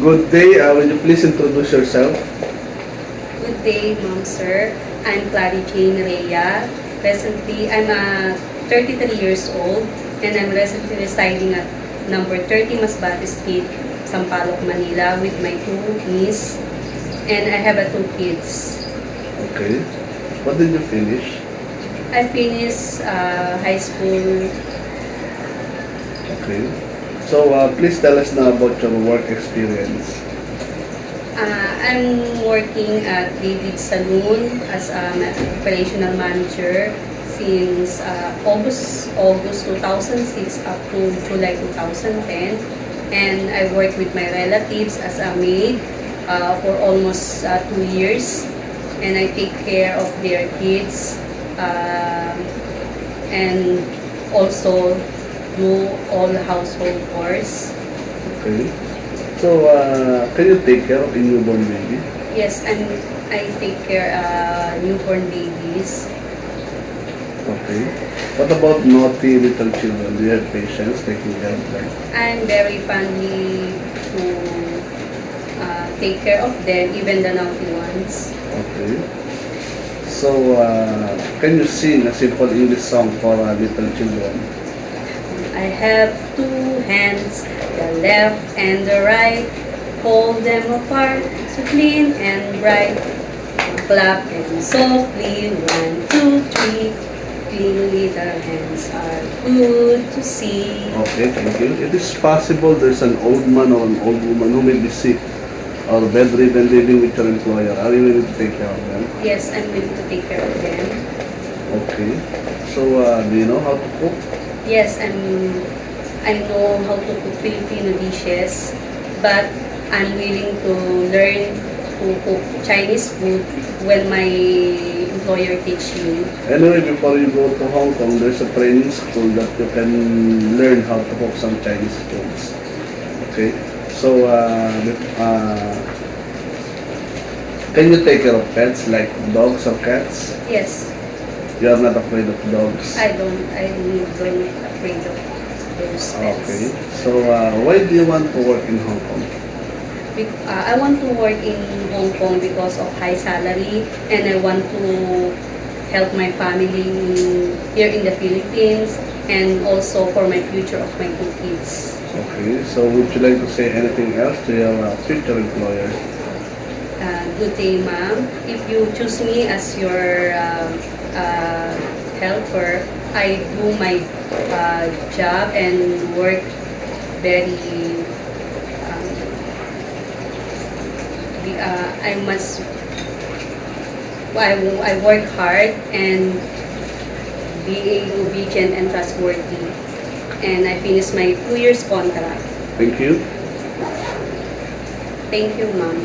Good day. Will you please introduce yourself? Good day, Ma'am Sir. I'm Clary Jane Rhea. Presently, I'm 33 years old and I'm recently residing at number 30 Masbate Street, Sampaloc, Manila with my two niece and I have two kids. Okay. What did you finish? I finished high school. Okay. So, please tell us now about your work experience. I'm working at David Saloon as an operational manager since August 2006 up to July 2010. And I work with my relatives as a maid for almost 2 years. And I take care of their kids and also do all household chores. Okay. So, can you take care of a newborn baby? Yes, I take care newborn babies. Okay. What about naughty little children? Do you have patience taking care of them? I'm very friendly to take care of them, even the naughty ones. Okay. So, can you sing a simple English song for little children? I have two hands, the left and the right. Hold them apart, so clean and bright. Clap and softly, 1, 2, 3. Clean little hands are good to see. Okay, thank you. It is possible there's an old man or an old woman who may be sick or bedridden living with your employer. Are you willing to take care of them? Yes, I'm willing to take care of them. Okay. So, do you know how to cook? Yes, I know how to cook Filipino dishes, but I'm willing to learn to cook Chinese food when my employer teach me. Anyway, before you go to Hong Kong, there's a training school that you can learn how to cook some Chinese foods. Okay. So, can you take care of pets like dogs or cats? Yes, You are not afraid of dogs? I'm don't afraid of those pets. Okay. So, why do you want to work in Hong Kong? I want to work in Hong Kong because of high salary and I want to help my family here in the Philippines and also for my future of my two kids. Okay. So, would you like to say anything else to your future employer? Good day, ma'am. If you choose me as your helper, I do my job and work very. I work hard and being obedient and trustworthy, and I finish my 2 years contract. Thank you. Thank you, ma'am.